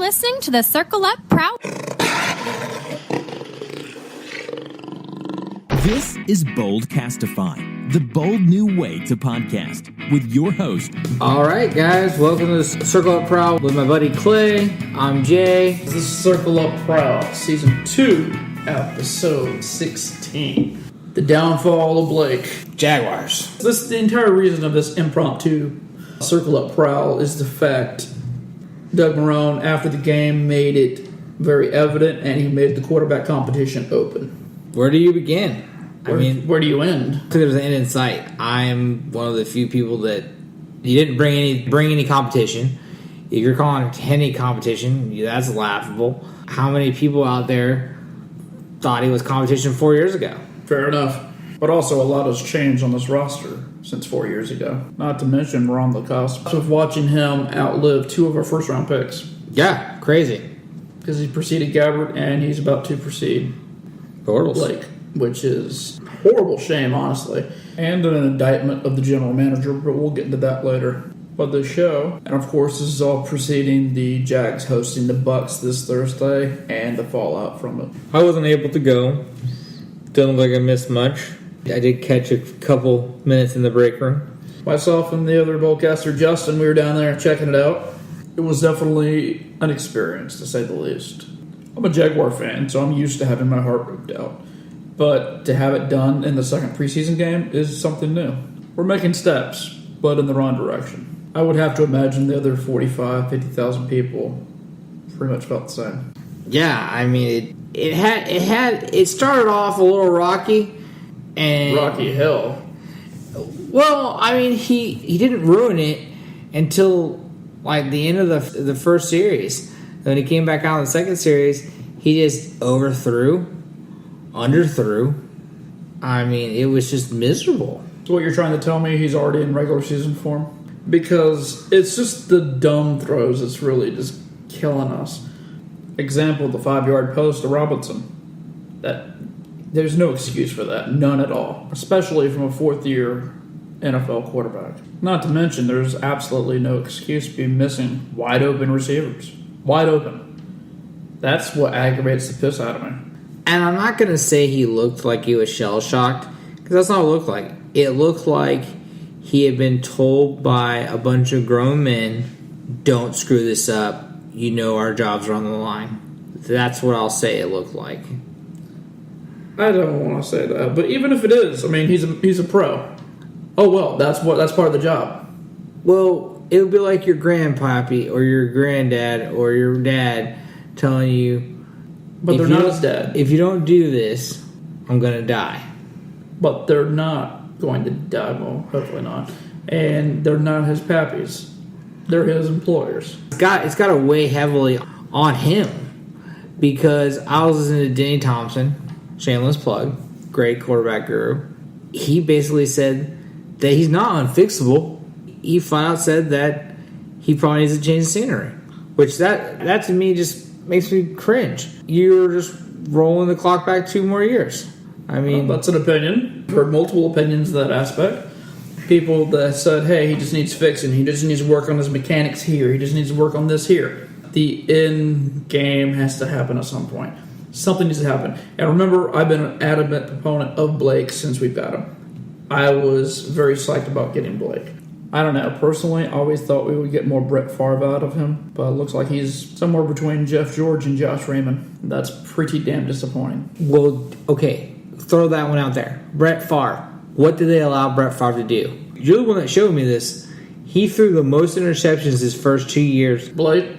listening to the Circle Up Prowl. This is Boldcastify, the bold new way to podcast with your host. All right, guys, welcome to Circle Up Prowl with my buddy Clay. I'm Jay. This is Circle Up Prowl, Season 2, Episode 16. The downfall of Blake. Jaguars. The entire reason of this impromptu Circle Up Prowl is the fact Doug Marrone, after the game, made it very evident, and he made the quarterback competition open. Where do you begin? Where do you end? I think there's an end in sight. I'm one of the few people that you didn't bring any competition. If you're calling any competition, that's laughable. How many people out there thought he was competition 4 years ago? Fair enough. But also, a lot has changed on this roster since 4 years ago. Not to mention, we're on the cusp of watching him outlive two of our first-round picks. Yeah, crazy. Because he preceded Gabbert, and he's about to precede Bortles. Blake, which is a horrible shame, honestly. And an indictment of the general manager, but we'll get into that later. But the show, and of course, this is all preceding the Jags hosting the Bucs this Thursday and the fallout from it. I wasn't able to go. Didn't look like I missed much. I did catch a couple minutes in the break room. Myself and the other broadcaster, Justin, we were down there checking it out. It was definitely an experience, to say the least. I'm a Jaguar fan, so I'm used to having my heart ripped out. But to have it done in the second preseason game is something new. We're making steps, but in the wrong direction. I would have to imagine the other 45, 50,000 people pretty much felt the same. Yeah, I mean, it started off a little rocky. And Rocky Hill. Well, I mean, he didn't ruin it until like the end of the first series. When he came back out in the second series, he just underthrew. I mean, it was just miserable. So what you're trying to tell me, he's already in regular season form? Because it's just the dumb throws that's really just killing us. Example, the 5-yard post to Robinson. There's no excuse for that. None at all. Especially from a fourth-year NFL quarterback. Not to mention, there's absolutely no excuse to be missing wide-open receivers. Wide open. That's what aggravates the piss out of me. And I'm not going to say he looked like he was shell-shocked, because that's not what it looked like. It looked like he had been told by a bunch of grown men, don't screw this up. You know our jobs are on the line. That's what I'll say it looked like. I don't want to say that, but even if it is, I mean, he's a pro. Oh well, that's part of the job. Well, it would be like your grandpappy or your granddad or your dad telling you, but they're not his dad. If you don't do this, I'm gonna die. But they're not going to die. Well, hopefully not. And they're not his pappies. They're his employers. It's got to weigh heavily on him, because I was listening to Denny Thompson. Shameless plug, great quarterback guru. He basically said that he's not unfixable. He flat out said that he probably needs to change the scenery, which that to me just makes me cringe. You're just rolling the clock back 2 more years. I mean, that's an opinion. I've heard multiple opinions of that aspect. People that said, hey, he just needs fixing. He just needs to work on his mechanics here. He just needs to work on this here. The end game has to happen at some point. Something needs to happen. And remember, I've been an adamant proponent of Blake since we've got him. I was very psyched about getting Blake. I don't know. Personally, I always thought we would get more Brett Favre out of him. But it looks like he's somewhere between Jeff George and Josh Raymond. That's pretty damn disappointing. Well, okay. Throw that one out there. Brett Favre. What did they allow Brett Favre to do? You're the one that showed me this. He threw the most interceptions his first 2 years. Blake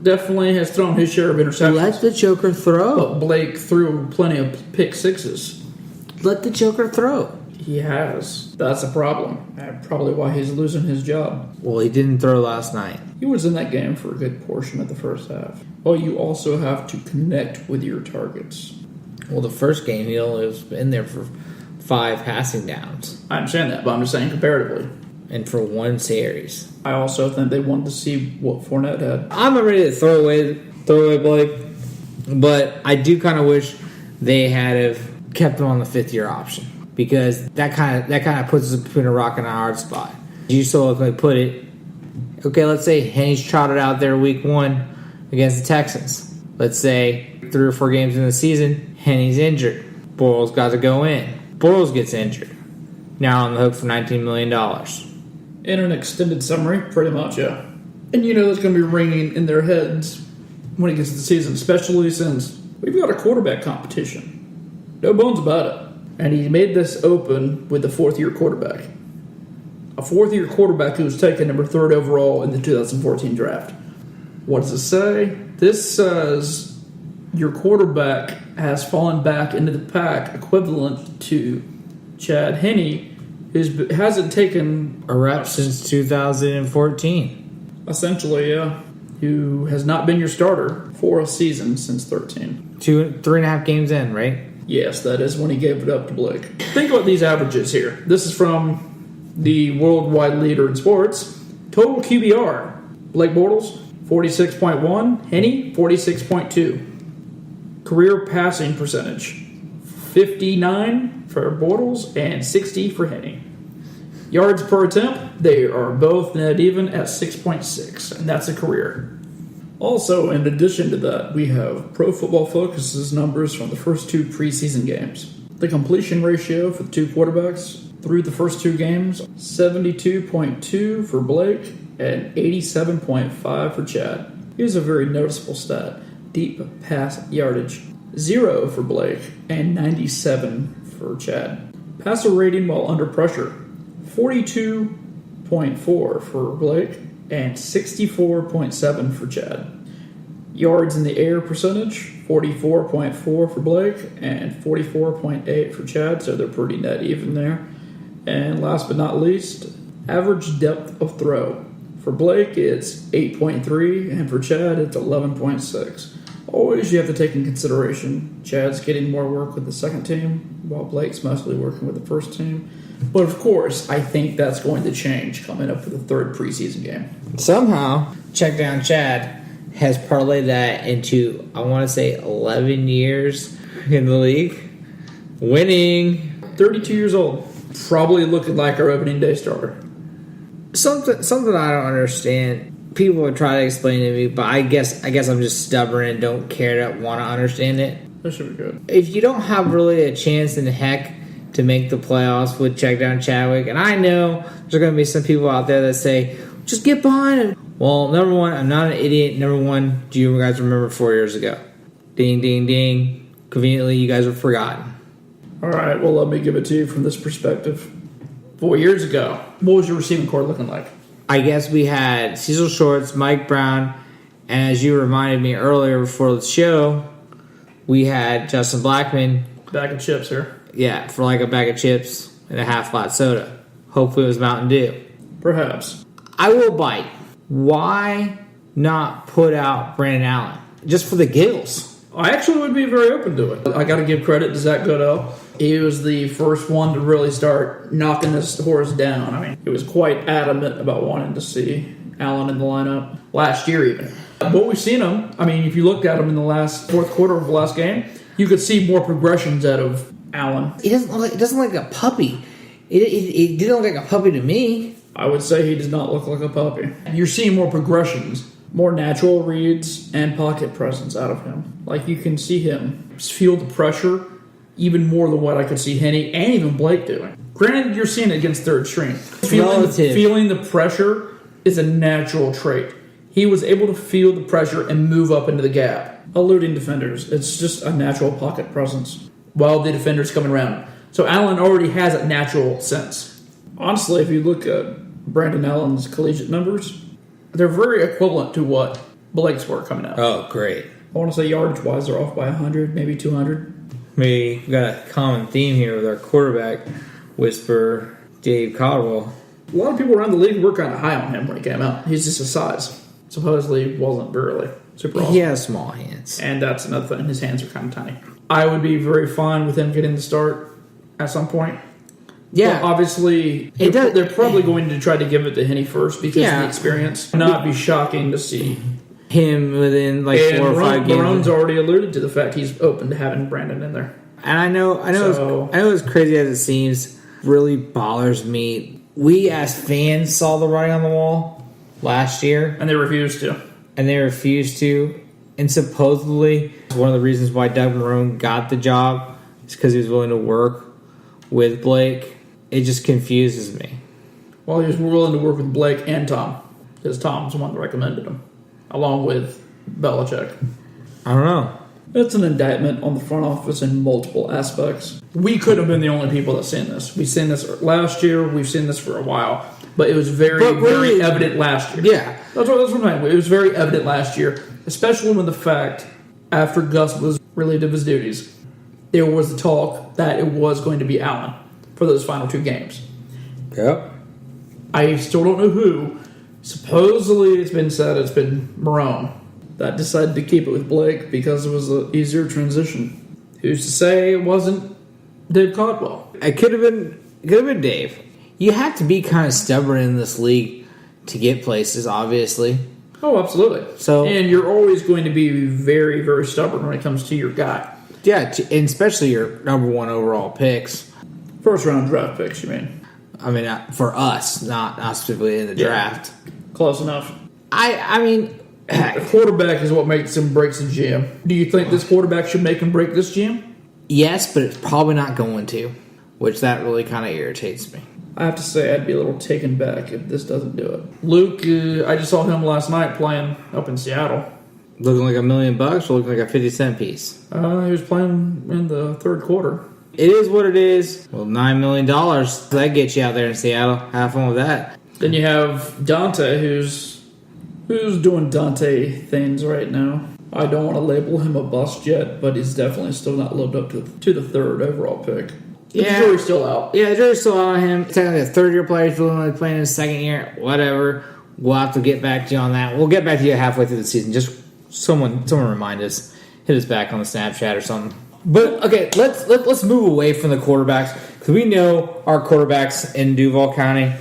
definitely has thrown his share of interceptions. Let the Joker throw. But Blake threw plenty of pick sixes. Let the Joker throw. He has. That's a problem. And probably why he's losing his job. Well, he didn't throw last night. He was in that game for a good portion of the first half. Well, you also have to connect with your targets. Well, the first game, he only was in there for 5 passing downs. I understand that, but I'm just saying comparatively. And for 1 series. I also think they wanted to see what Fournette had. I'm not ready to throw away Blake, but I do kind of wish they had have kept him on the 5th-year option, because that kind of puts us between a rock and a hard spot. You so like put it. Okay, let's say Henny's trotted out there week 1, against the Texans. Let's say 3 or 4 games in the season, Henny's injured. Bortles got to go in. Bortles gets injured. Now on the hook for $19 million. In an extended summary, pretty much, yeah. And you know that's going to be ringing in their heads when it gets to the season, especially since we've got a quarterback competition. No bones about it. And he made this open with a 4th-year quarterback. A 4th-year quarterback who was taken number 3rd overall in the 2014 draft. What does it say? This says your quarterback has fallen back into the pack equivalent to Chad Henne, who hasn't taken A rep since 2014. Essentially, yeah. Who has not been your starter for a season since 13. 3.5 games in, right? Yes, that is when he gave it up to Blake. Think about these averages here. This is from the worldwide leader in sports. Total QBR. Blake Bortles, 46.1. Henne, 46.2. Career passing percentage. 59 for Bortles and 60 for Henne. Yards per attempt, they are both net even at 6.6, and that's a career. Also, in addition to that, we have Pro Football Focus's numbers from the first 2 preseason games. The completion ratio for the 2 quarterbacks through the first 2 games, 72.2 for Blake and 87.5 for Chad. Here's a very noticeable stat. Deep pass yardage, 0 for Blake and 97 for Chad. Passer rating while under pressure, 42.4 for Blake and 64.7 for Chad. Yards in the air percentage, 44.4 for Blake and 44.8 for Chad, so they're pretty net even there. And last but not least, average depth of throw. For Blake, it's 8.3, and for Chad, it's 11.6. Always you have to take in consideration Chad's getting more work with the second team, while Blake's mostly working with the first team. But of course, I think that's going to change coming up for the 3rd preseason game. Somehow, Check Down Chad has parlayed that into, I want to say, 11 years in the league. Winning. 32 years old. Probably looking like our opening day starter. Something I don't understand. People would try to explain to me, but I guess I'm just stubborn and don't care to want to understand it. That should be good. If you don't have really a chance in heck to make the playoffs with Check Down Chadwick, and I know there's going to be some people out there that say, just get behind him. Well, number one, I'm not an idiot. Number one, do you guys remember 4 years ago? Ding, ding, ding. Conveniently, you guys were forgotten. All right, well, let me give it to you from this perspective. 4 years ago, what was your receiving corps looking like? I guess we had Cecil Shorts, Mike Brown, and as you reminded me earlier before the show, we had Justin Blackman. Bag of chips here. Yeah, for like a bag of chips and a half flat soda. Hopefully it was Mountain Dew. Perhaps. I will bite. Why not put out Brandon Allen? Just for the giggles. I actually would be very open to it. I got to give credit to Zach Goodell. He was the first one to really start knocking this horse down. I mean, he was quite adamant about wanting to see Allen in the lineup last year even. But we've seen him. I mean, if you looked at him in the last 4th quarter of the last game, you could see more progressions out of Allen. It doesn't look like a puppy. It didn't look like a puppy to me. I would say he does not look like a puppy. You're seeing more progressions, more natural reads, and pocket presence out of him. Like, you can see him feel the pressure even more than what I could see Henne and even Blake doing. Granted, you're seeing it against 3rd string. Feeling the pressure is a natural trait. He was able to feel the pressure and move up into the gap. Eluding defenders, it's just a natural pocket presence while the defender's coming around. So Allen already has a natural sense. Honestly, if you look at Brandon Allen's collegiate numbers, they're very equivalent to what Blake's were coming out. Oh, great. I want to say yardage-wise, they're off by 100, maybe 200. We've got a common theme here with our quarterback whisperer, Dave Caldwell. A lot of people around the league were kind of high on him when he came out. He's just his size. Supposedly wasn't really super awesome. He has small hands. And that's another thing. His hands are kind of tiny. I would be very fine with him getting the start at some point. Yeah. But obviously, they're probably going to try to give it to Henne first because of the experience. Not be shocking to see him within like 4 or 5 games. Marone's already alluded to the fact he's open to having Brandon in there. And I know as crazy as it seems, really bothers me. We as fans saw the writing on the wall last year, and they refused to. and they refused to. And supposedly, one of the reasons why Doug Marrone got the job is because he was willing to work with Blake. It just confuses me. Well, he was willing to work with Blake and Tom, because Tom's the one that recommended him, along with Belichick. I don't know. It's an indictment on the front office in multiple aspects. We could have been the only people that seen this. We've seen this last year. We've seen this for a while. But it was very evident last year. Yeah. That's what I'm saying. It was very evident last year, especially when the fact, after Gus was relieved of his duties, there was the talk that it was going to be Allen for those final 2 games. Yep. I still don't know who. Supposedly, it's been said it's been Marrone that decided to keep it with Blake because it was an easier transition. Who's to say it wasn't Dave Caldwell? It could have been Dave. You have to be kind of stubborn in this league to get places, obviously. Oh, absolutely. And you're always going to be very, very stubborn when it comes to your guy. Yeah, and especially your number 1 overall picks. First round draft picks, you mean? I mean, for us, not specifically in the draft. Close enough. I mean, a quarterback is what makes and breaks a GM. Do you think this quarterback should make and break this GM? Yes, but it's probably not going to, which that really kind of irritates me. I have to say, I'd be a little taken back if this doesn't do it. Luke, I just saw him last night playing up in Seattle. Looking like $1 million or looking like a 50-cent piece? He was playing in the third quarter. It is what it is. Well, $9 million, that gets you out there in Seattle. Have fun with that. Then you have Dante, who's doing Dante things right now. I don't want to label him a bust yet, but he's definitely still not lived up to the 3rd overall pick. The jury's still out. Yeah, the jury's still out on him. Technically a 3rd-year player. He's only playing in his 2nd year. Whatever. We'll have to get back to you on that. We'll get back to you halfway through the season. Just someone remind us. Hit us back on the Snapchat or something. But, okay, let's move away from the quarterbacks. Because we know our quarterbacks in Duval County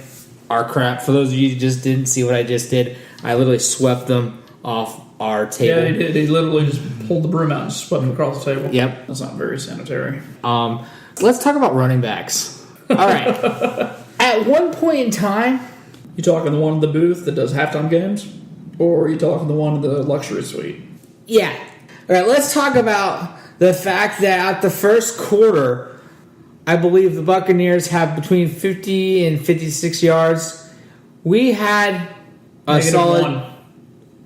are crap. For those of you who just didn't see what I just did, I literally swept them off our table. Yeah, he did. He literally just pulled the broom out and swept them across the table. Yep. That's not very sanitary. Let's talk about running backs. All right. At one point in time... You talking the one in the booth that does halftime games? Or are you talking the one in the luxury suite? Yeah. All right, let's talk about the fact that the first quarter, I believe the Buccaneers have between 50 and 56 yards. We had a solid...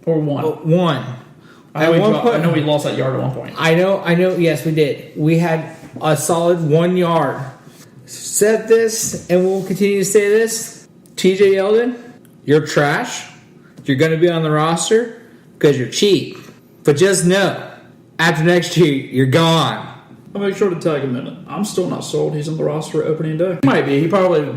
One. I know we lost that yard at one point. I know, yes, we did. We had a solid 1 yard. Said this, and we'll continue to say this. TJ Yeldon, you're trash. You're going to be on the roster because you're cheap. But just know, after next year, you're gone. I'll make sure to tag him in it. I'm still not sold he's on the roster opening day. Might be. He probably will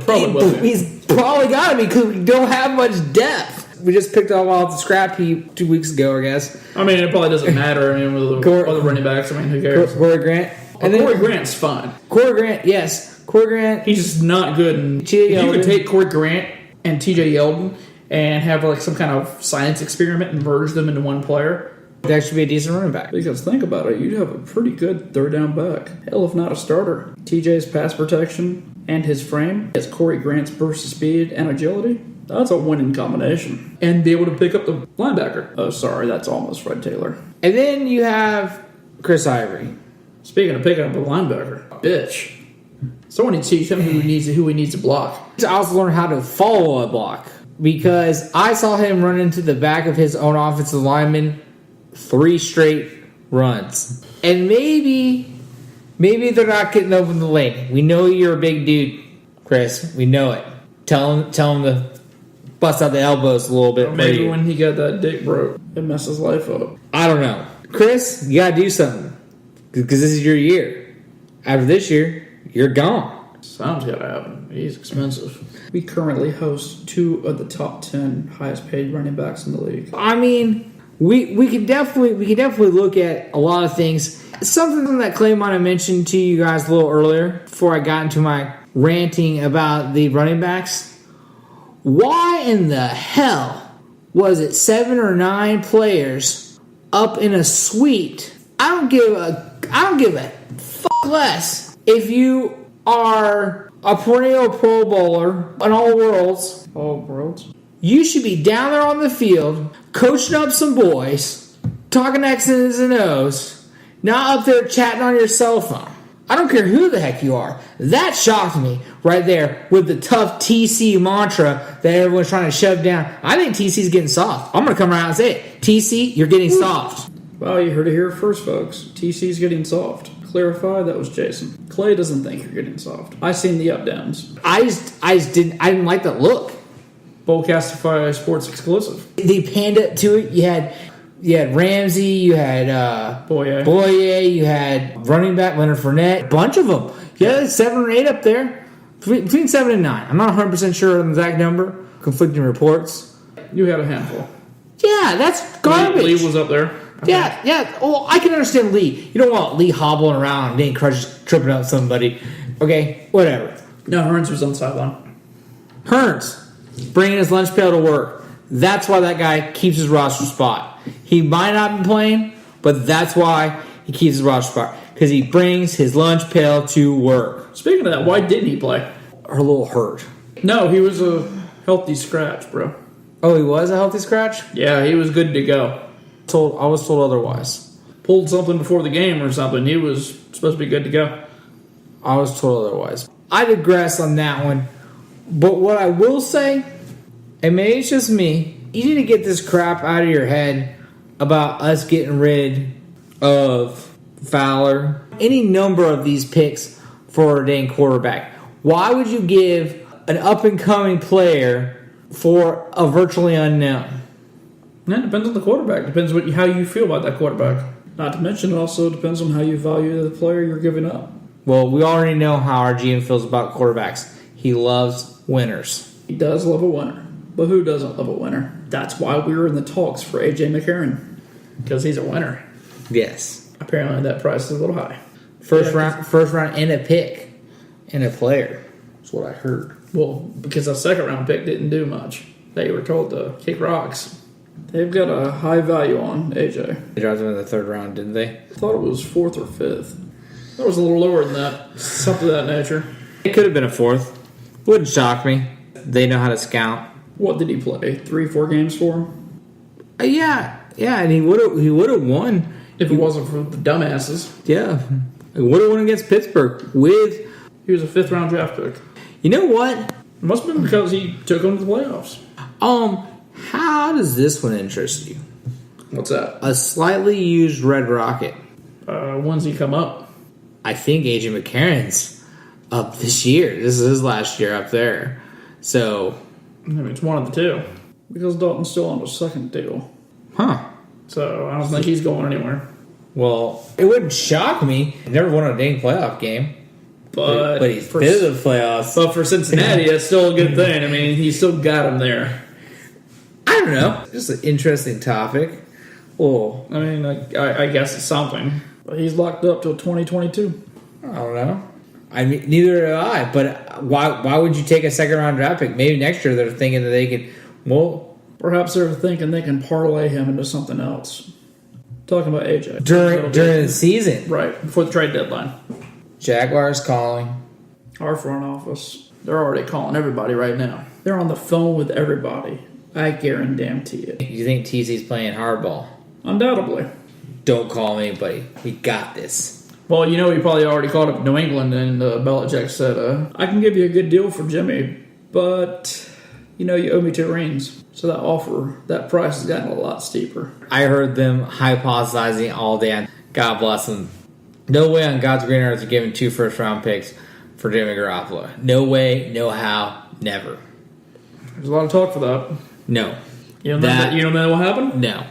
be. He's probably got to be because we don't have much depth. We just picked up off the scrap heap 2 weeks ago, I guess. I mean, it probably doesn't matter. I mean, with the other running backs, I mean, who cares? Corey Grant. Corey Grant's fine. Corey Grant, yes. Corey Grant. He's just not good. And if you could take Corey Grant and TJ Yeldon and have like some kind of science experiment and merge them into one player, that should be a decent running back. Because think about it, you'd have a pretty good third down back. Hell, if not a starter. TJ's pass protection and his frame, his Corey Grant's burst of speed and agility. That's a winning combination. And be able to pick up the linebacker. Oh, sorry, that's almost Fred Taylor. And then you have Chris Ivory. Speaking of picking up the linebacker, bitch. Someone needs to teach him who he needs to block. I also learned how to follow a block. Because I saw him run into the back of his own offensive lineman 3 straight runs. And maybe they're not getting open the lane. We know you're a big dude, Chris. We know it. Tell him to bust out the elbows a little bit. Or maybe when he got that dick broke, it messed his life up. I don't know. Chris, you gotta do something. Because this is your year. After this year, you're gone. Something's gotta happen. He's expensive. We currently host 2 of the top 10 highest paid running backs in the league. I mean, we can definitely look at a lot of things. Something that Clay might have mentioned to you guys a little earlier before I got into my ranting about the running backs. Why in the hell was it 7 or 9 players up in a suite? I don't give a fuck less if you are a perennial Pro Bowler, an All Worlds. All Worlds? You should be down there on the field, coaching up some boys, talking X's and O's, not up there chatting on your cell phone. I don't care who the heck you are. That shocked me right there with the tough TC mantra that everyone's trying to shove down. I think TC's getting soft. I'm going to come around and say it. TC, you're getting soft. Well, you heard it here first, folks. TC's getting soft. Clarify, that was Jason. Clay doesn't think you're getting soft. I seen the up downs. I didn't like that look. Bullcastify Sports exclusive. They panned it to it. You had Ramsey, you had Boyer, you had running back Leonard Fournette, a bunch of them. Yeah, 7 or 8 up there, between 7 and 9. I'm not 100% sure on the exact number. Conflicting reports. You had a handful. Yeah, that's garbage. Lee was up there. Yeah. Well, I can understand Lee. You don't want Lee hobbling around and getting crushed, tripping up somebody. Okay, whatever. No, Hearns was on the sideline. Hearns bringing his lunch pail to work. That's why that guy keeps his roster spot. He might not be playing, but that's why he keeps his roster spot. Because he brings his lunch pail to work. Speaking of that, why didn't he play? Or a little hurt. No, he was a healthy scratch, bro. Oh, he was a healthy scratch? Yeah, he was good to go. I was told otherwise. Pulled something before the game or something. He was supposed to be good to go. I was told otherwise. I digress on that one. But what I will say, and maybe it's just me, you need to get this crap out of your head about us getting rid of Fowler. Any number of these picks for a dang quarterback. Why would you give an up-and-coming player for a virtually unknown? That depends on the quarterback. Depends how you feel about that quarterback. Not to mention, it also depends on how you value the player you're giving up. Well, we already know how our GM feels about quarterbacks. He loves winners. He does love a winner. But who doesn't love a winner? That's why we were in the talks for A.J. McCarron. Because he's a winner. Yes. Apparently that price is a little high. First round and a pick. And a player. That's what I heard. Well, because a second round pick didn't do much. They were told to kick rocks. They've got a high value on AJ. They dropped him in the 3rd round, didn't they? I thought it was 4th or 5th. That was a little lower than that. Something of that nature. It could have been a 4th. Wouldn't shock me. They know how to scout. What did he play? 3-4 games for him? Yeah, and he would have won if it wasn't for the dumbasses. Yeah, he would have won against Pittsburgh with. He was a 5th round draft pick. You know what? It must have been because he took him to the playoffs. How does this one interest you? What's that? A slightly used Red Rocket. When's he come up? I think AJ McCarron's up this year. This is his last year up there. So. I mean, it's one of the two. Because Dalton's still on the 2nd deal. Huh. So I don't think he's going anywhere. Well, it wouldn't shock me. He never won a dang playoff game. But he's been to the playoffs. But for Cincinnati, that's still a good thing. I mean, he still got him there. I don't know. Just an interesting topic. Well, I mean, I guess it's something. But he's locked up till 2022. I don't know. I mean, neither do I. But why would you take a 2nd round draft pick? Maybe next year they're thinking that they can. Well, perhaps they're thinking they can parlay him into something else. Talking about AJ during the season, right before the trade deadline. Jaguars calling. Our front office. They're already calling everybody right now. They're on the phone with everybody. I guarantee it. You think TC's playing hardball? Undoubtedly. Don't call anybody. We got this. Well, you know, he probably already called up New England, and Belichick said, I can give you a good deal for Jimmy, but, you know, you owe me 2 rings. So that price has gotten a lot steeper. I heard them hypothesizing all day. God bless them. No way on God's green earth are giving 2 first-round picks for Jimmy Garoppolo. No way, no how, never. There's a lot of talk for that. No. You don't know what happened? No.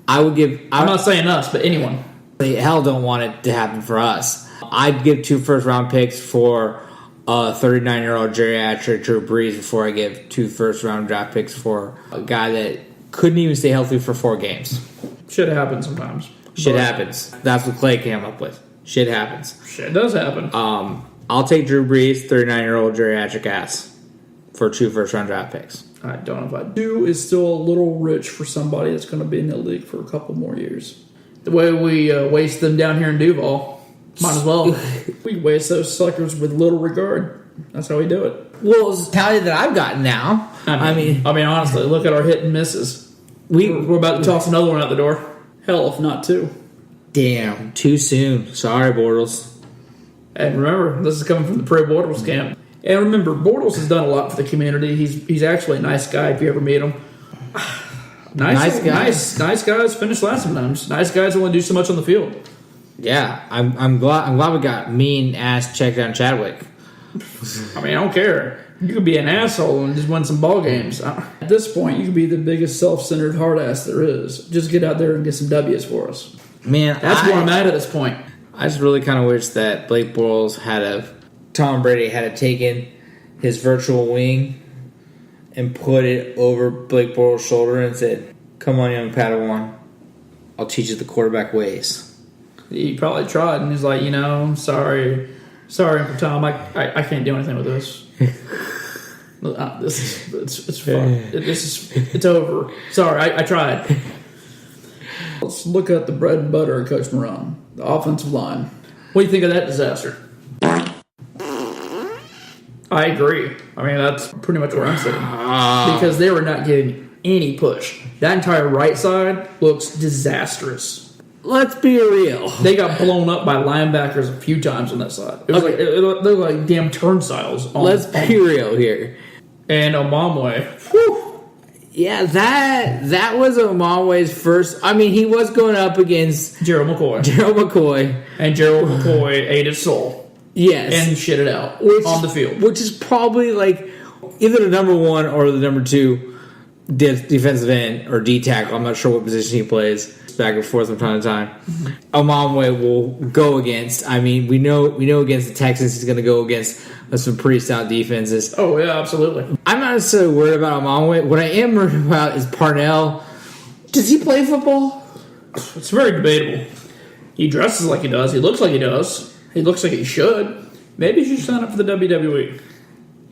I would give. I'm not saying us, but anyone. They hell don't want it to happen for us. I'd give 2 first-round picks for a 39-year-old geriatric Drew Brees before I give 2 first-round draft picks for a guy that couldn't even stay healthy for 4 games. Shit happens sometimes. Shit happens. That's what Clay came up with. Shit happens. Shit does happen. I'll take Drew Brees, 39-year-old geriatric ass, for 2 first-round draft picks. I don't know if I do. Is still a little rich for somebody that's going to be in the league for a couple more years. The way we waste them down here in Duval, might as well. We waste those suckers with little regard. That's how we do it. Well, it's the tally that I've gotten now. I mean, honestly, look at our hit and misses. We're about to toss another one out the door. Hell, if not two. Damn, too soon. Sorry, Bortles. And remember, this is coming from the pro-Bortles camp. And remember, Bortles has done a lot for the community. He's actually a nice guy if you ever meet him. Nice guys finish last sometimes. Nice guys want to do so much on the field. Yeah, I'm glad we got mean ass check down Chadwick. I mean, I don't care. You could be an asshole and just win some ball games. At this point, you could be the biggest self-centered hard ass there is. Just get out there and get some W's for us. Man, that's where I'm at this point. I just really kind of wish that Blake Bortles Tom Brady had taken his virtual wing and put it over Blake Bortles' shoulder and said, "Come on, young Padawan, I'll teach you the quarterback ways." He probably tried, and he's like, sorry, Uncle Tom, I can't do anything with this. It's fun. It's over. Sorry, I tried. Let's look at the bread and butter of Coach Marone, the offensive line. What do you think of that disaster? I agree. I mean, that's pretty much where I'm sitting. Because they were not getting any push. That entire right side looks disastrous. Let's be real. They got blown up by linebackers a few times on that side. It was like it looked like damn turnstiles. Let's be real here. And Omamwe. Yeah, that was Omamwe's first. I mean, he was going up against Gerald McCoy. And Gerald McCoy ate his soul. Yes. And shit it out on the field. Which is probably like either the number one or the number two defensive end or D tackle. I'm not sure what position he plays. Back and forth from time to time. Omamwe will go against. I mean, we know against the Texans he's going to go against some pretty stout defenses. Oh yeah, absolutely. I'm not necessarily worried about Omamwe. What I am worried about is Parnell. Does he play football? It's very debatable. He dresses like he does. He looks like he does. He looks like he should. Maybe he should sign up for the WWE.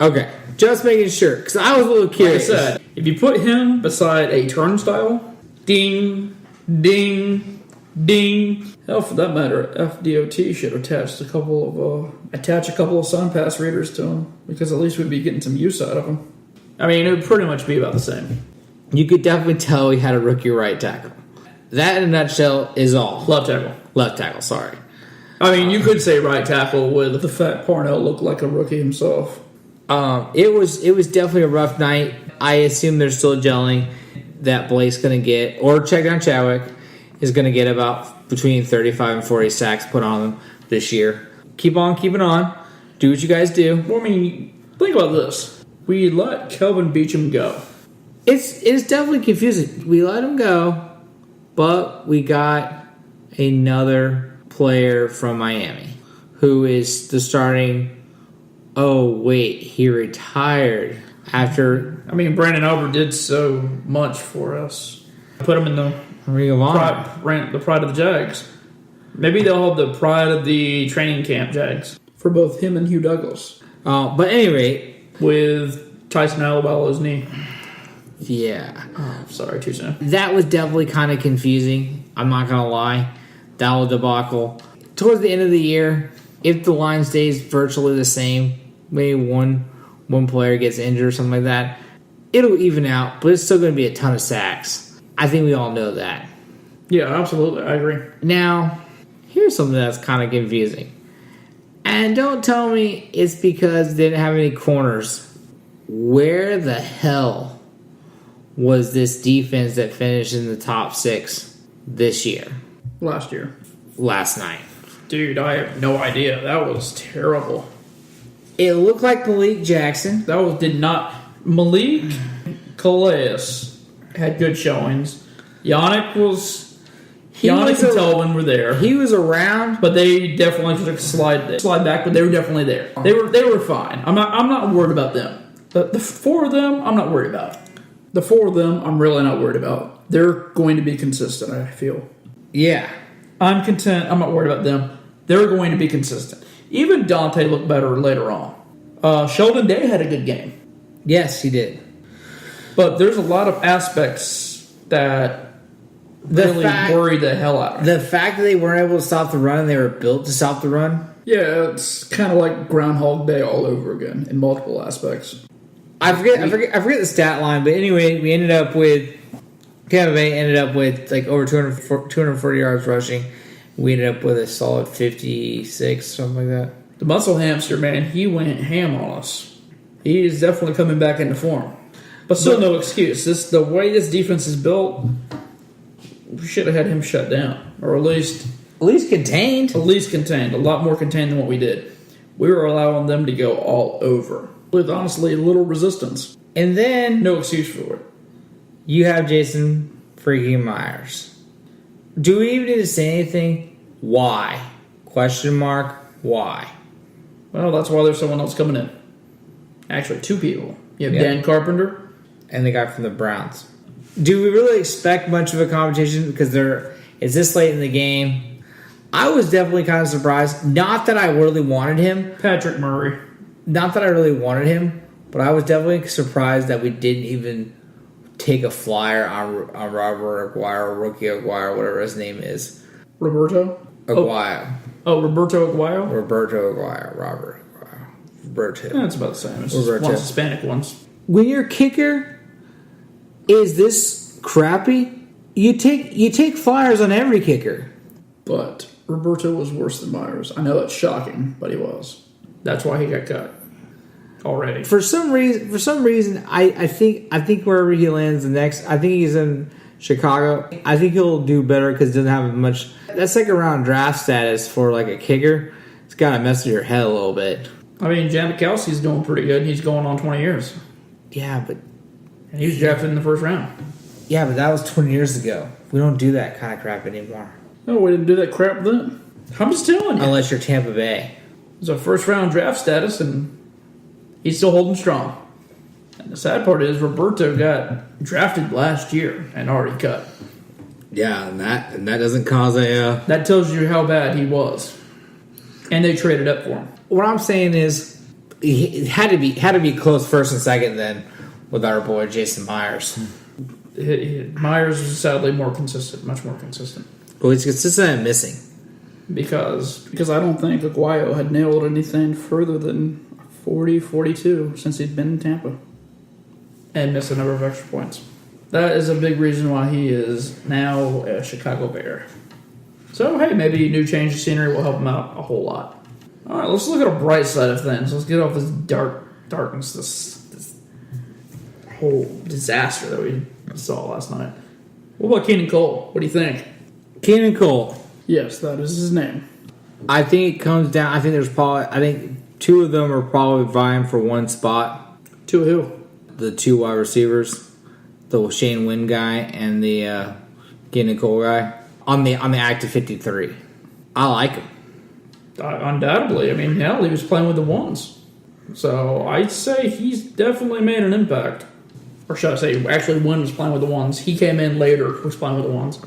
Okay, just making sure because I was a little curious. Like I said, if you put him beside a turnstile, ding. Ding, ding. Hell, for that matter, FDOT should attach a couple of Sun Pass readers to him because at least we'd be getting some use out of them. I mean, it would pretty much be about the same. You could definitely tell he had a rookie right tackle. That, in a nutshell, is all. Left tackle. Sorry. I mean, you could say right tackle with the fact Parnell looked like a rookie himself. It was definitely a rough night. I assume they're still gelling. That Blake's going to get, or check down Chadwick, is going to get about between 35 and 40 sacks put on them this year. Keep on keeping on. Do what you guys do. Well, I mean, think about this. We let Kelvin Beachum go. It's definitely confusing. We let him go, but we got another player from Miami who is the starting. Oh, wait, he retired. After, I mean, Brandon Albert did so much for us. Put him in the Ring of Honor, the pride of the Jags. Maybe they'll have the pride of the training camp Jags for both him and Hugh Douglas. But at any rate, with Tyson Alabalo's knee. Yeah. Oh, sorry, too soon. That was definitely kind of confusing. I'm not gonna lie. That whole debacle. Towards the end of the year, if the line stays virtually the same, maybe one player gets injured or something like that, it'll even out, but it's still going to be a ton of sacks. I think we all know that. Yeah, absolutely. I agree. Now, here's something that's kind of confusing. And don't tell me it's because they didn't have any corners. Where the hell was this defense that finished in the top 6 this year? Last night. Dude, I have no idea. That was terrible. It looked like Malik Jackson. Malik Calais had good showings. Yannick and Telvin were there. He was around, but they definitely took a slide back. But they were definitely there. They were fine. I'm not worried about them. The 4 of them, I'm not worried about. The 4 of them, I'm really not worried about. They're going to be consistent. I feel. Yeah, I'm content. I'm not worried about them. They're going to be consistent. Even Dante looked better later on. Sheldon Day had a good game. Yes, he did. But there's a lot of aspects that really worried the hell out of me. The fact that they weren't able to stop the run and they were built to stop the run. Yeah, it's kind of like Groundhog Day all over again in multiple aspects. I forget the stat line, but anyway, we ended up with Tampa Bay ended up with like over 240 yards rushing. We ended up with a solid 56, something like that. The muscle hamster, man, he went ham on us. He is definitely coming back into form. But still no excuse. The way this defense is built, we should have had him shut down. Or at least contained. A lot more contained than what we did. We were allowing them to go all over. With honestly little resistance. And then no excuse for it. You have Jason freaking Myers. Do we even need to say anything? Why? Question mark. Why? Well, that's why there's someone else coming in. Actually, two people. You have Dan Carpenter. And the guy from the Browns. Do we really expect much of a competition because it's this late in the game? I was definitely kind of surprised. Not that I really wanted him. Patrick Murray. Not that I really wanted him, but I was definitely surprised that we didn't even take a flyer on Robert Aguirre, Rookie Aguirre, whatever his name is. Roberto Aguirre. Roberto Aguirre? Roberto Aguirre. Robert Aguirre. Roberto. That's about the same. It's just one of the Hispanic ones. When your kicker is this crappy, you take flyers on every kicker. But Roberto was worse than Myers. I know it's shocking, but he was. That's why he got cut already. For some reason, I think wherever he lands next, I think he's in Chicago. I think he'll do better because he doesn't have much. That second round draft status for like a kicker, it's got to mess with your head a little bit. I mean, Janikowski's doing pretty good. He's going on 20 years. Yeah, but and he was drafted in the first round. Yeah, but that was 20 years ago. We don't do that kind of crap anymore. No, we didn't do that crap then. I'm just telling you. Unless you're Tampa Bay. It's a first round draft status, and he's still holding strong. And the sad part is Roberto got drafted last year and already cut. Yeah, and that doesn't cause a. That tells you how bad he was, and they traded up for him. What I'm saying is, it had to be close first and second then with our boy Jason Myers. Myers was sadly more consistent, much more consistent. Well, he's consistent and missing. Because I don't think Aguayo had nailed anything further than 40, 42 since he'd been in Tampa. And missed a number of extra points. That is a big reason why he is now a Chicago Bear. So, hey, maybe a new change of scenery will help him out a whole lot. All right, let's look at a bright side of things. Let's get off this darkness, this whole disaster that we saw last night. What about Keenan Cole? What do you think? Keenan Cole. Yes, that is his name. I think it comes down. I think two of them are probably vying for one spot. Two who? The two wide receivers, the Shane Wynn guy and the Keenan Cole guy on the active 53. I like him. Undoubtedly. I mean, hell, he was playing with the ones. So I'd say he's definitely made an impact. Or should I say, actually, Wynn was playing with the ones. He came in later, was playing with the ones.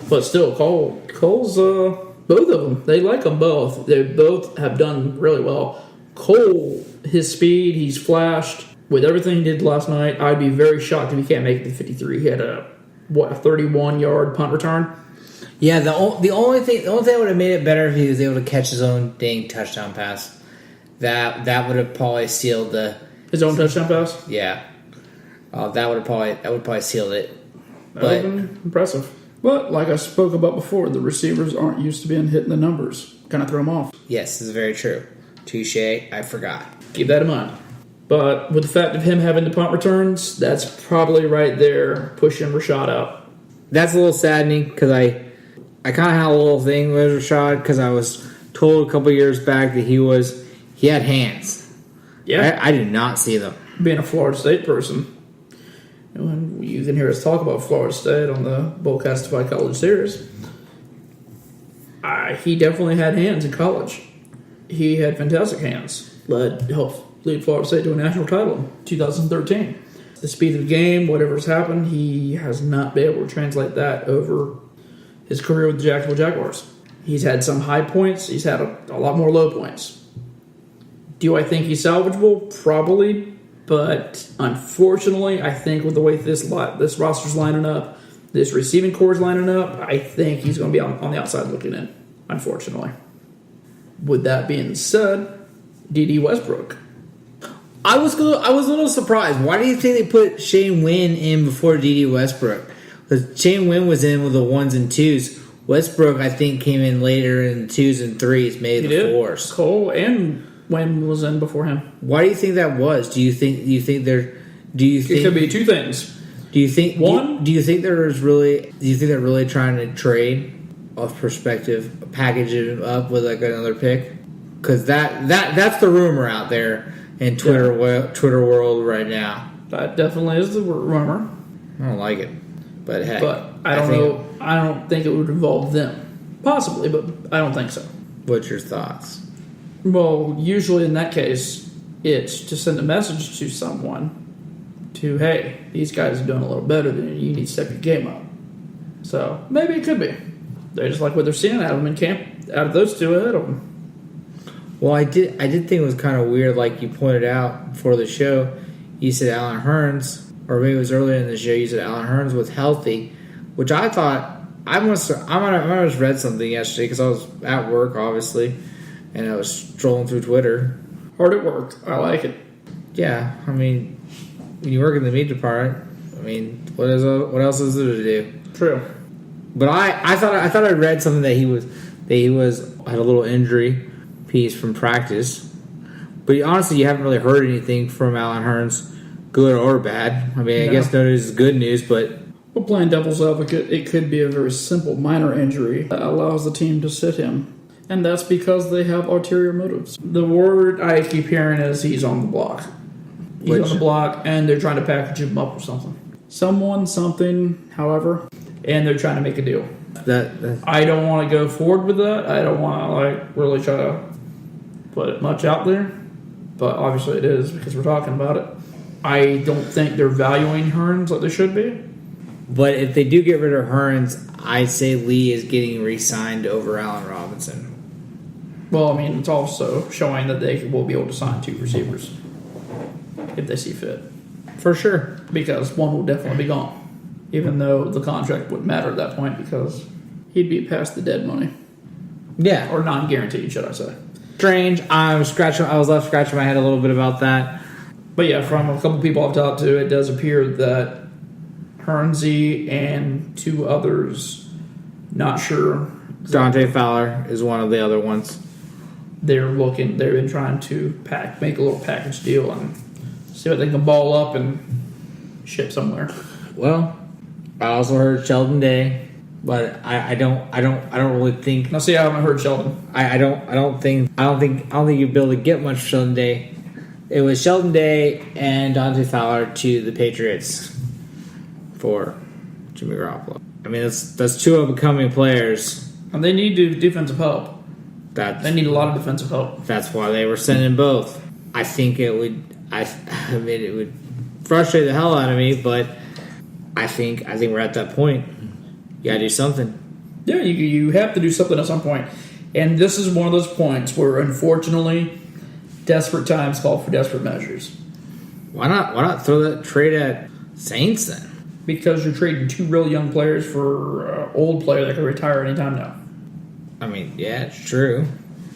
But still, Cole's, both of them, they like them both. They both have done really well. Cole, his speed, he's flashed. With everything he did last night, I'd be very shocked if he can't make it to 53. He had a 31-yard punt return? Yeah, the only thing that would have made it better if he was able to catch his own dang touchdown pass. That would have probably sealed his own touchdown pass? Yeah. That would probably sealed it. That would have been impressive. But, like I spoke about before, the receivers aren't used to being hitting the numbers. Kind of throw them off. Yes, this is very true. Touche, I forgot. Keep that in mind. But with the fact of him having the punt returns, that's probably right there pushing Rashad out. That's a little saddening because I kind of had a little thing with Rashad because I was told a couple years back that he had hands. Yeah. I did not see them. Being a Florida State person, when you can hear us talk about Florida State on the Bullcastified College Series, he definitely had hands in college. He had fantastic hands. Helped lead Florida State to a national title in 2013. The speed of the game, whatever's happened, he has not been able to translate that over his career with the Jacksonville Jaguars. He's had some high points. He's had a lot more low points. Do I think he's salvageable? Probably. But unfortunately, I think with the way this roster's lining up, this receiving core is lining up, I think he's going to be on the outside looking in, unfortunately. With that being said, D.D. Westbrook. I was a little surprised. Why do you think they put Shane Wynn in before D.D. Westbrook? Because Shane Wynn was in with the 1s and 2s. Westbrook, I think, came in later in 2s and 3s, maybe the 4s. Cole and Wynn was in before him. Why do you think that was? Do you think it could be two things? Do you think one? Do you think they're really trying to trade off perspective, package it up with like another pick? Because that's the rumor out there in Twitter world right now. That definitely is the rumor. I don't like it, but heck. But I don't know. I don't think it would involve them. Possibly, but I don't think so. What's your thoughts? Well, usually in that case, it's to send a message to someone to, hey, these guys are doing a little better than you. You need to step your game up. So maybe it could be. They just like what they're seeing out of them in camp. Out of those two ahead of them. Well, I did think it was kind of weird, like you pointed out before the show. You said Alan Hearns, or maybe it was earlier in the show. You said Alan Hearns was healthy, which I thought I must have read something yesterday because I was at work, obviously, and I was strolling through Twitter. Hard at work. I like it. Yeah, I mean, when you work in the meat department, I mean, what else is there to do? True. But I thought I read something that he had a little injury piece from practice. But honestly, you haven't really heard anything from Alan Hearns, good or bad. I mean, I guess no news is good news, but... Well, playing devil's advocate, it could be a very simple minor injury that allows the team to sit him. And that's because they have ulterior motives. The word I keep hearing is he's on the block. He's on the block, and they're trying to package him up or something. Something, however, and they're trying to make a deal. I don't want to go forward with that. I don't want to really try to put it much out there. But obviously it is because we're talking about it. I don't think they're valuing Hearns like they should be. But if they do get rid of Hearns, I'd say Lee is getting re-signed over Allen Robinson. Well, I mean, it's also showing that they will be able to sign 2 receivers if they see fit. For sure. Because one will definitely be gone. Even though the contract wouldn't matter at that point because he'd be past the dead money. Yeah. Or non-guaranteed, should I say. Strange. I was left scratching my head a little bit about that. But yeah, from a couple people I've talked to, it does appear that Hernsey and 2 others, not sure. Dante Fowler is one of the other ones. They've been trying to make a little package deal and see what they can ball up and ship somewhere. Well, I also heard Sheldon Day, but I don't really think. Now, see, I haven't heard Sheldon. I don't think you'd be able to get much Sheldon Day. It was Sheldon Day and Dante Fowler to the Patriots for Jimmy Garoppolo. I mean, that's 2 up-and-coming players. And they need defensive help. They need a lot of defensive help. That's why they were sending both. I think it would. It would frustrate the hell out of me, but I think we're at that point. You gotta do something. Yeah, you have to do something at some point. And this is one of those points where, unfortunately, desperate times call for desperate measures. Why not throw that trade at Saints then? Because you're trading 2 real young players for an old player that could retire anytime now. I mean, yeah, it's true.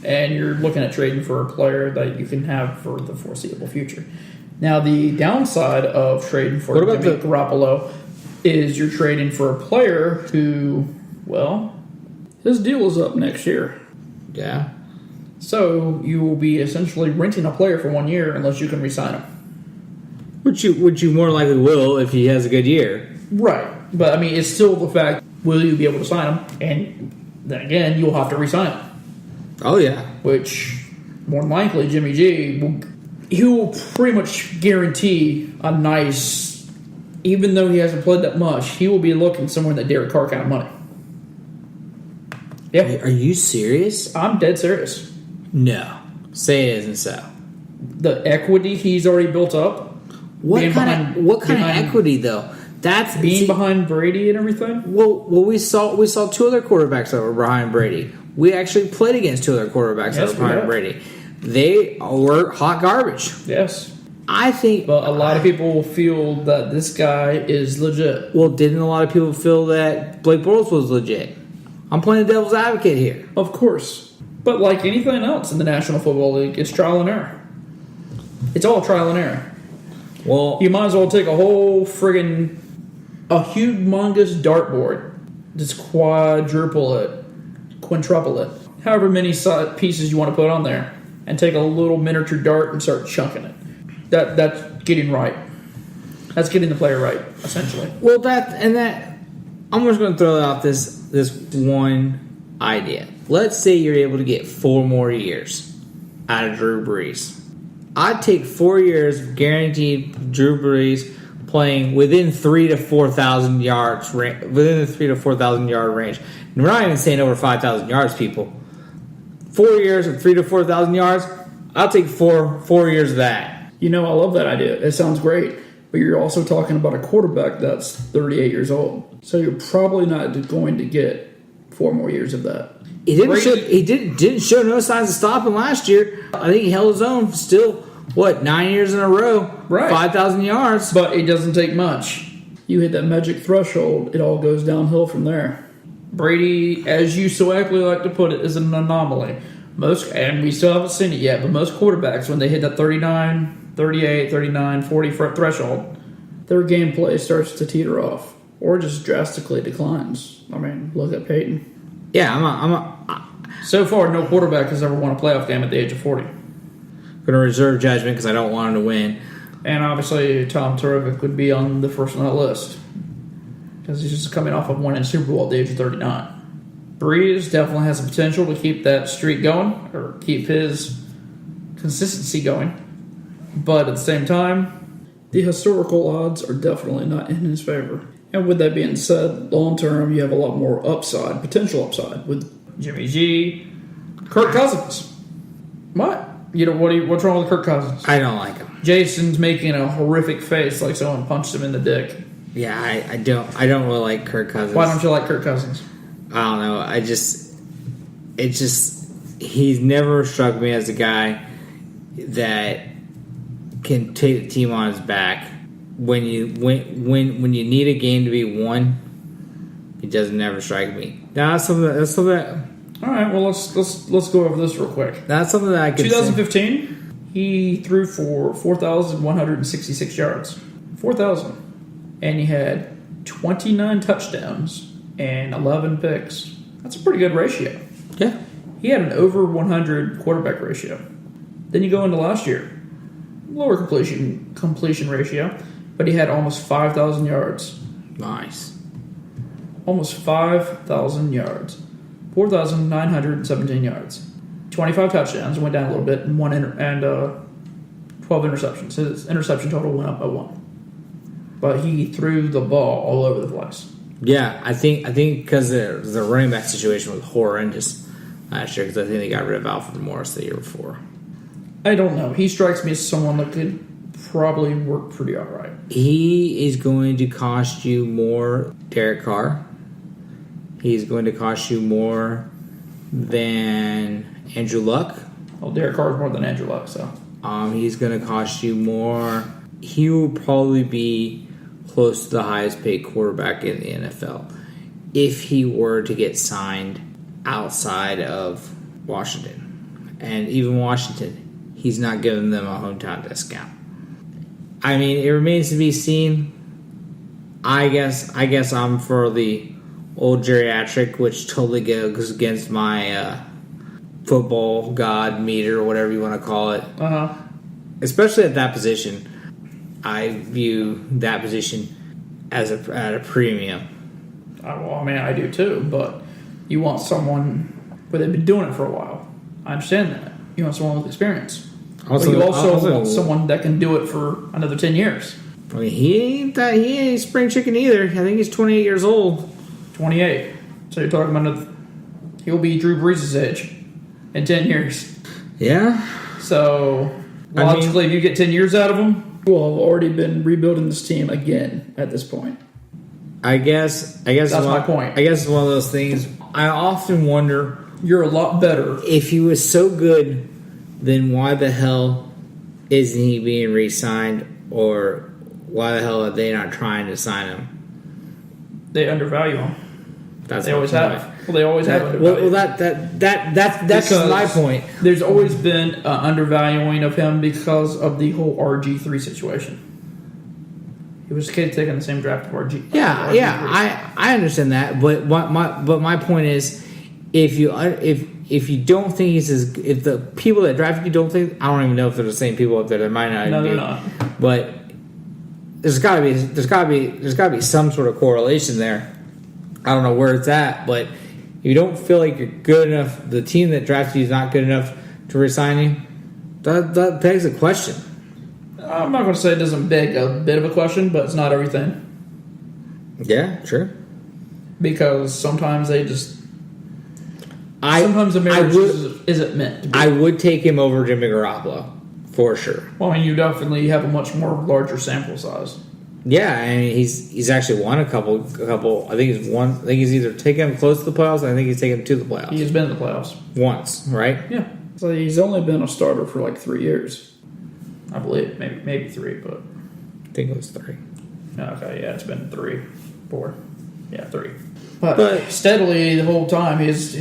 And you're looking at trading for a player that you can have for the foreseeable future. Now, the downside of trading for Jimmy Garoppolo is you're trading for a player who, well, his deal is up next year. Yeah. So you will be essentially renting a player for 1 year unless you can re-sign him. Which you more likely will if he has a good year. Right. But, I mean, it's still the fact, will you be able to sign him? And then again, you'll have to re-sign him. Oh, yeah. Which, more than likely, Jimmy G, he will pretty much guarantee a nice, even though he hasn't played that much, he will be looking somewhere in that Derek Carr kind of money. Yeah. Are you serious? I'm dead serious. No. Say it isn't so. The equity he's already built up. What kind of equity though? That's behind Brady and everything. Well, we saw 2 other quarterbacks that were behind Brady. We actually played against 2 other quarterbacks that were behind Brady. They were hot garbage. Yes. I think. But a lot of people feel that this guy is legit. Well, didn't a lot of people feel that Blake Bortles was legit? I'm playing the devil's advocate here. Of course. But like anything else in the National Football League, it's trial and error. It's all trial and error. Well, You might as well take a whole friggin' a humongous dartboard, just quintuple it, however many pieces you want to put on there, and take a little miniature dart and start chunking it. That's getting right. That's getting the player right, essentially. well, I'm just going to throw out this one idea. Let's say you're able to get 4 more years out of Drew Brees. I'd take 4 years guaranteed Drew Brees playing within 3,000 to 4,000 yards, within the 3,000 to 4,000 yard range. And we're not even saying over 5,000 yards, people. 4 years of 3,000 to 4,000 yards. I'll take four years of that. I love that idea. It sounds great. But you're also talking about a quarterback that's 38 years old. So you're probably not going to get 4 more years of that. He didn't show no signs of stopping last year. I think he held his own still, 9 years in a row, right? 5,000 yards. But it doesn't take much. You hit that magic threshold, it all goes downhill from there. Brady, as you so aptly like to put it, is an anomaly. And we still haven't seen it yet, but most quarterbacks, when they hit that 39, 38, 39, 40 threshold, their gameplay starts to teeter off or just drastically declines. I mean, look at Peyton. Yeah, So far, no quarterback has ever won a playoff game at the age of 40. I'm going to reserve judgment because I don't want him to win. And obviously, Tom Torovic would be on the first on that list because he's just coming off of winning Super Bowl at the age of 39. Breeze definitely has the potential to keep that streak going or keep his consistency going. But at the same time, the historical odds are definitely not in his favor. And with that being said, long term, you have a lot more potential upside with Jimmy G, Kirk Cousins. What? What's wrong with Kirk Cousins? I don't like him. Jason's making a horrific face like someone punched him in the dick. Yeah, I don't really like Kirk Cousins. Why don't you like Kirk Cousins? I don't know. He's never struck me as a guy that can take the team on his back. When you need a game to be won, he doesn't never strike me. That's something. All right, well let's go over this real quick. That's something that I could. 2015, he threw for 4,166 yards, 4,000, and he had 29 touchdowns and 11 picks. That's a pretty good ratio. Yeah, he had an over 100 quarterback ratio. Then you go into last year, lower completion ratio, but he had almost 5,000 yards. Nice. Almost 5,000 yards. 4,917 yards. 25 touchdowns, went down a little bit, and 12 interceptions. His interception total went up by 1. But he threw the ball all over the place. Yeah, I think because the running back situation was horrendous last year, because I think they got rid of Alfred Morris the year before. I don't know. He strikes me as someone that could probably work pretty all right. He is going to cost you more, Derek Carr. He's going to cost you more than Andrew Luck. Well, Derek Carr is more than Andrew Luck, so. He's going to cost you more. He will probably be close to the highest paid quarterback in the NFL if he were to get signed outside of Washington. And even Washington, he's not giving them a hometown discount. I mean, it remains to be seen. I guess I'm for the old geriatric, which totally goes against my football god meter, or whatever you want to call it. Uh-huh. Especially at that position, I view that position as at a premium. Well, I mean, I do too, but you want someone where they've been doing it for a while. I understand that. You want someone with experience. But you also want someone that can do it for another 10 years. I mean, he ain't spring chicken either. I think he's 28 years old. 28. So you're talking about he'll be Drew Brees' age in 10 years. Yeah. So logically, if you get 10 years out of him, we'll have already been rebuilding this team again at this point. I guess that's my point. I guess it's one of those things. I often wonder, you're a lot better. If he was so good, then why the hell isn't he being re-signed, or why the hell are they not trying to sign him? They undervalue him. They always have. Well, they always have. Well, that's my point. There's always been an undervaluing of him because of the whole RG3 situation. He was taking the same draft of RG. Yeah, I understand that, but my point is, if you don't think he's if the people that drafted you don't think, I don't even know if they're the same people up there. There might not. No, be, they're not. But there's got to be some sort of correlation there. I don't know where it's at, but if you don't feel like you're good enough, the team that drafted you is not good enough to resign you, that begs a question. I'm not going to say it doesn't beg a bit of a question, but it's not everything. Yeah, sure. Because sometimes they just... sometimes a marriage isn't meant to be. I would take him over Jimmy Garoppolo, for sure. Well, I mean, you definitely have a much more larger sample size. Yeah, I mean, he's actually won a couple. I think he's either taken him close to the playoffs, and I think he's taken him to the playoffs. He's been in the playoffs. Once, right? Yeah. So he's only been a starter for like 3 years. I believe. Maybe 3, but... I think it was 3. Okay, yeah, it's been 3, 4. Yeah, 3. But steadily the whole time, his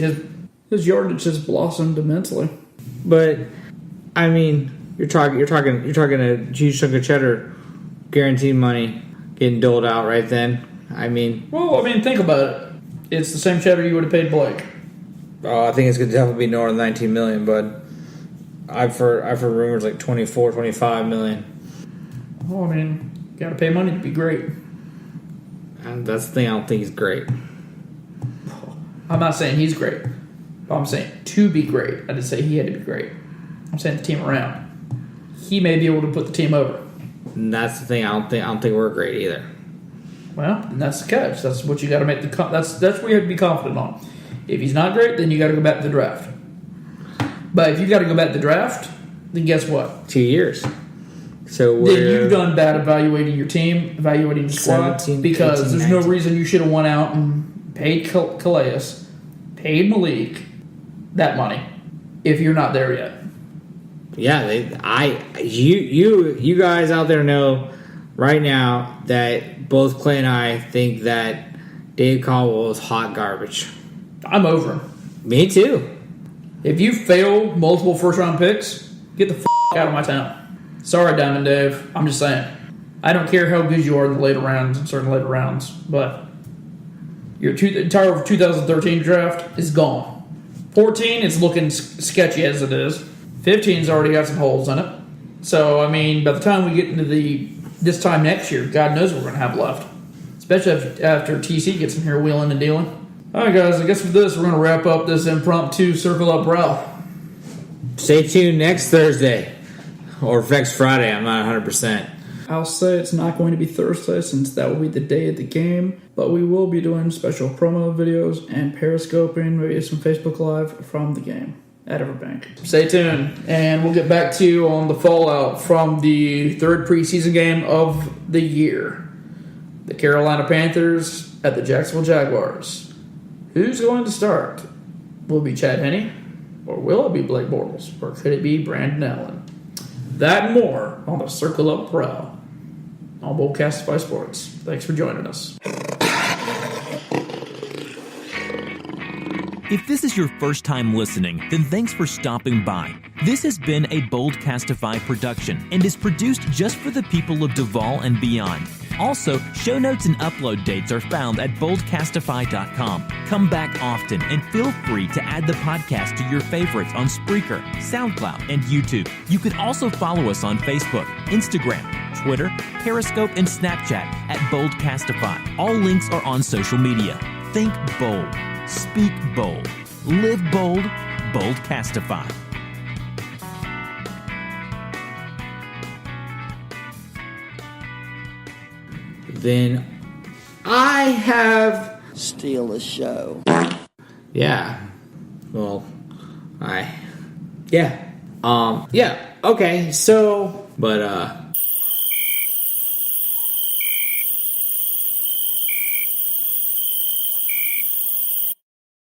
yardage has blossomed immensely. But I mean, you're talking a huge chunk of cheddar, guaranteed money getting doled out right then. I mean, think about it. It's the same cheddar you would have paid Blake. Oh, I think it's going to definitely be north of $19 million, bud. I've heard rumors like 24, 25 million. Well, I mean, you got to pay money to be great. And that's the thing. I don't think he's great. I'm not saying he's great. I'm saying to be great. I didn't say he had to be great. I'm saying the team around. He may be able to put the team over. And that's the thing. I don't think we're great either. Well, and that's the catch. That's what you got to make the. That's what you have to be confident on. If he's not great, then you got to go back to the draft. But if you got to go back to the draft, then guess what? 2 years. So then you've done bad evaluating your team, evaluating the squad, 17, because 18, there's 19. no reason you should have went out and paid Calais, paid Malik that money if you're not there yet. Yeah, you guys out there know right now that both Clay and I think that Dave Caldwell is hot garbage. I'm over him. Me too. If you fail multiple first-round picks, get the out of my town. Sorry, Diamond Dave. I'm just saying. I don't care how good you are in the later rounds, in certain later rounds, but your entire 2013 draft is gone. 14, it's looking sketchy as it is. 15's already got some holes in it. So, I mean, by the time we get into this time next year, God knows what we're going to have left. Especially after TC gets in here wheeling and dealing. All right, guys, I guess with this, we're going to wrap up this impromptu Circle Up Prowl. Stay tuned next Thursday. Or next Friday, I'm not 100%. I'll say it's not going to be Thursday since that will be the day of the game, but we will be doing special promo videos and periscoping, maybe some Facebook Live from the game at Everbank. Stay tuned, and we'll get back to you on the fallout from the third preseason game of the year. The Carolina Panthers at the Jacksonville Jaguars. Who's going to start? Will it be Chad Henne? Or will it be Blake Bortles? Or could it be Brandon Allen? That and more on the Circle Up Prowl on Boldcastify Sports. Thanks for joining us. If this is your first time listening, then thanks for stopping by. This has been a Boldcastify production and is produced just for the people of Duval and beyond. Also, show notes and upload dates are found at boldcastify.com. Come back often and feel free to add the podcast to your favorites on Spreaker, SoundCloud, and YouTube. You can also follow us on Facebook, Instagram, Twitter, Periscope, and Snapchat at Boldcastify. All links are on social media. Think bold. Speak bold. Live bold. Boldcastify. Then I have... Steal the show. Yeah. Well, yeah. Yeah. Okay, so... But,